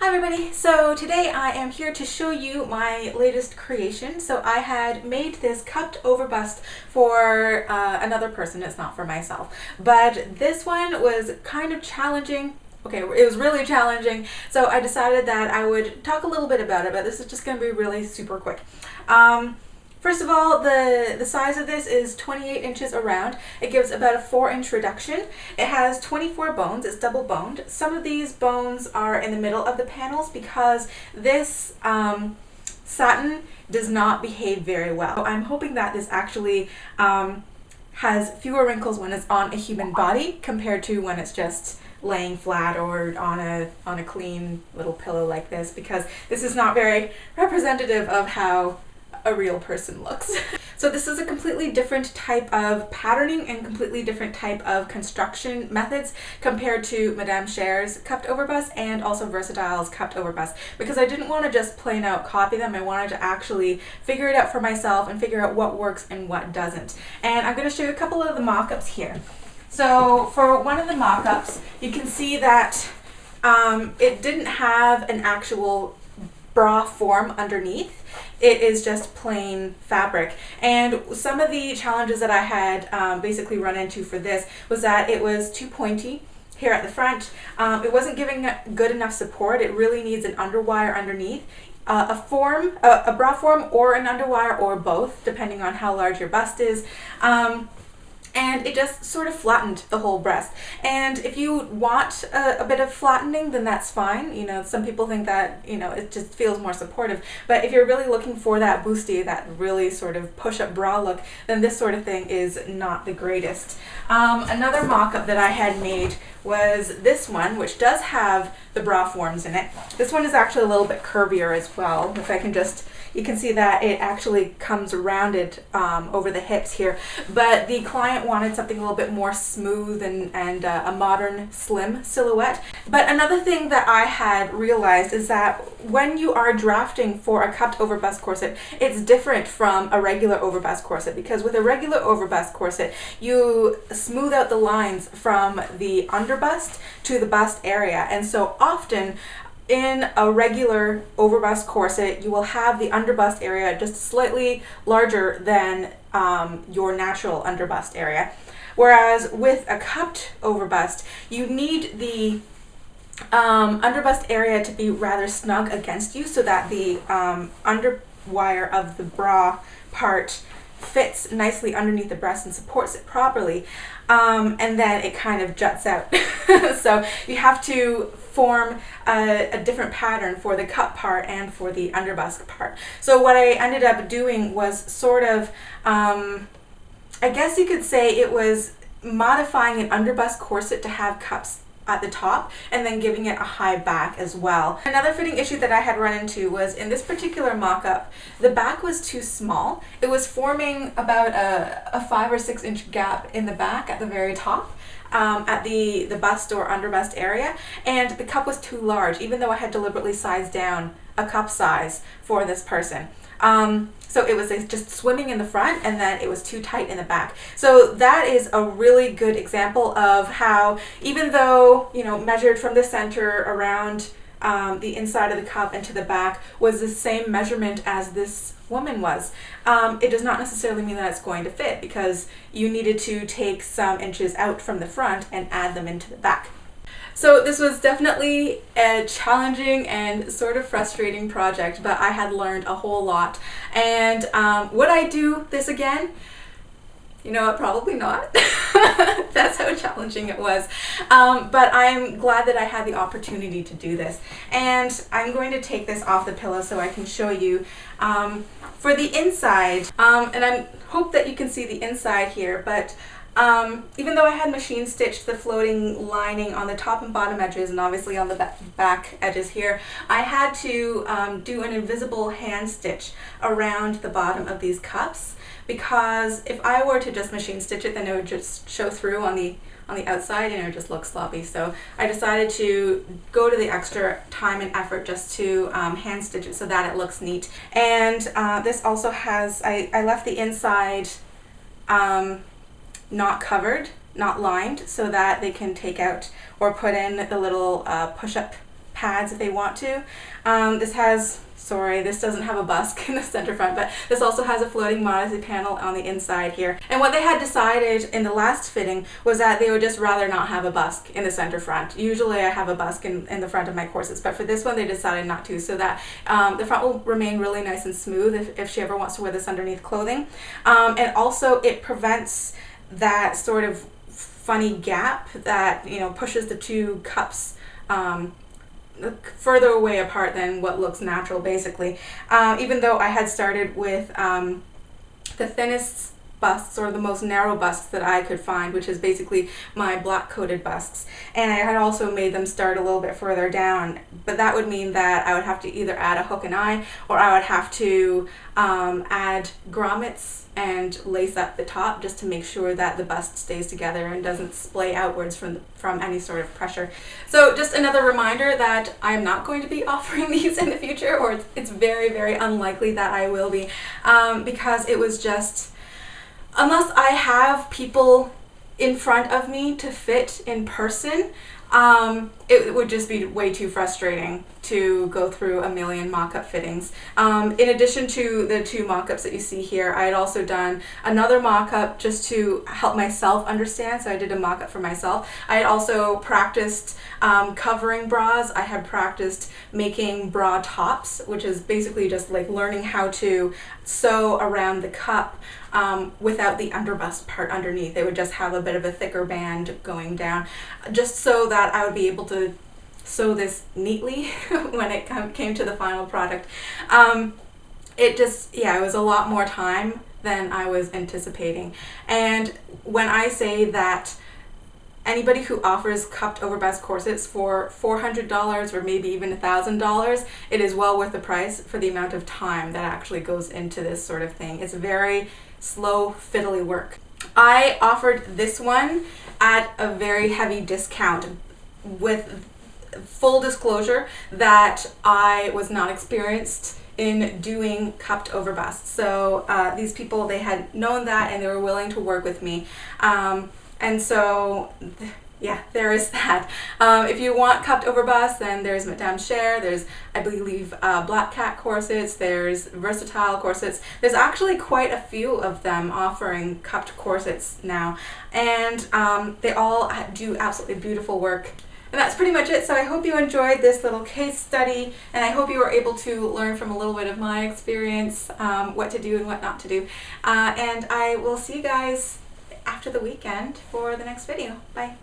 Hi everybody, so today I am here to show you my latest creation. So I had made this cupped overbust for another person, it's not for myself, but this one was kind of challenging. Okay, it was really challenging, so I decided that I would talk a little bit about it, but this is just going to be really super quick. First of all, the size of this is 28 inches around. It gives about a 4-inch reduction. It has 24 bones. It's double boned. Some of these bones are in the middle of the panels because this satin does not behave very well. So I'm hoping that this actually has fewer wrinkles when it's on a human body compared to when it's just laying flat or on a clean little pillow like this, because this is not very representative of how a real person looks. So this is a completely different type of patterning and completely different type of construction methods compared to Madame Cher's cupped overbust and also Versatile's cupped overbust, because I didn't want to just plain out copy them. I wanted to actually figure it out for myself and figure out what works and what doesn't. And I'm going to show you a couple of the mock-ups here. So for one of the mock-ups, you can see that it didn't have an actual bra form underneath. It is just plain fabric. And some of the challenges that I had basically run into for this was that it was too pointy here at the front. It wasn't giving good enough support. It really needs an underwire underneath. A bra form or an underwire or both, depending on how large your bust is. And it just sort of flattened the whole breast. And if you want a bit of flattening, then that's fine. You know, some people think that, you know, it just feels more supportive. But if you're really looking for that bustier, that really sort of push-up bra look, then this sort of thing is not the greatest. Another mock-up that I had made was this one, which does have the bra forms in it. This one is actually a little bit curvier as well. If I can just, you can see that it actually comes rounded over the hips here, but the client wanted something a little bit more smooth and a modern slim silhouette. But another thing that I had realized is that when you are drafting for a cupped overbust corset, it's different from a regular overbust corset, because with a regular overbust corset, you smooth out the lines from the underbust to the bust area, and so often in a regular overbust corset, you will have the underbust area just slightly larger than your natural underbust area. Whereas with a cupped overbust, you need the underbust area to be rather snug against you so that the underwire of the bra part fits nicely underneath the breast and supports it properly, and then it kind of juts out. So you have to form a different pattern for the cup part and for the underbust part. So what I ended up doing was sort of, I guess you could say it was modifying an underbust corset to have cups at the top and then giving it a high back as well. Another fitting issue that I had run into was in this particular mock-up, the back was too small. It was forming about a 5 or 6 inch gap in the back at the very top, at the bust or underbust area, and the cup was too large, even though I had deliberately sized down a cup size for this person. So it was just swimming in the front, and then it was too tight in the back. So that is a really good example of how, even though, you know, measured from the center around the inside of the cup and to the back was the same measurement as this woman was, it does not necessarily mean that it's going to fit, because you needed to take some inches out from the front and add them into the back. So this was definitely a challenging and sort of frustrating project, but I had learned a whole lot. And would I do this again? You know what, probably not. That's how challenging it was. But I'm glad that I had the opportunity to do this. And I'm going to take this off the pillow so I can show you. For the inside, and I hope that you can see the inside here, but even though I had machine stitched the floating lining on the top and bottom edges and obviously on the back edges here, I had to do an invisible hand stitch around the bottom of these cups, because if I were to just machine stitch it, then it would just show through on the outside and it would just look sloppy. So I decided to go to the extra time and effort just to hand stitch it so that it looks neat. And this also has, I left the inside not covered, not lined, so that they can take out or put in the little push-up pads if they want to. This has, sorry, this doesn't have a busk in the center front, but this also has a floating modesty panel on the inside here. And what they had decided in the last fitting was that they would just rather not have a busk in the center front. Usually I have a busk in the front of my corsets, but for this one they decided not to, so that the front will remain really nice and smooth if she ever wants to wear this underneath clothing. And also it prevents that sort of funny gap that, you know, pushes the two cups further away apart than what looks natural, basically. Even though I had started with the thinnest busts, or the most narrow busts that I could find, which is basically my black coated busts, and I had also made them start a little bit further down, but that would mean that I would have to either add a hook and eye, or I would have to add grommets and lace up the top just to make sure that the bust stays together and doesn't splay outwards from any sort of pressure. So just another reminder that I'm not going to be offering these in the future, or it's very, very unlikely that I will be, because it was just, unless I have people in front of me to fit in person, it would just be way too frustrating to go through a million mock-up fittings. In addition to the two mock-ups that you see here, I had also done another mock-up just to help myself understand, so I did a mock-up for myself. I had also practiced covering bras. I had practiced making bra tops, which is basically just like learning how to sew around the cup without the underbust part underneath. They would just have a bit of a thicker band going down, just so that I would be able to sew this neatly when it came to the final product. It just, yeah, it was a lot more time than I was anticipating. And when I say that anybody who offers cupped overbust corsets for $400 or maybe even $1,000, it is well worth the price for the amount of time that actually goes into this sort of thing. It's very slow, fiddly work. I offered this one at a very heavy discount, with full disclosure that I was not experienced in doing cupped overbusts. So these people, they had known that and they were willing to work with me. And so, yeah, there is that. If you want cupped overbust, then there's Madame Cher, there's, I believe, Black Cat corsets, there's Versatile corsets. There's actually quite a few of them offering cupped corsets now. And they all do absolutely beautiful work. And that's pretty much it. So I hope you enjoyed this little case study, and I hope you were able to learn from a little bit of my experience, what to do and what not to do. And I will see you guys after the weekend for the next video. Bye.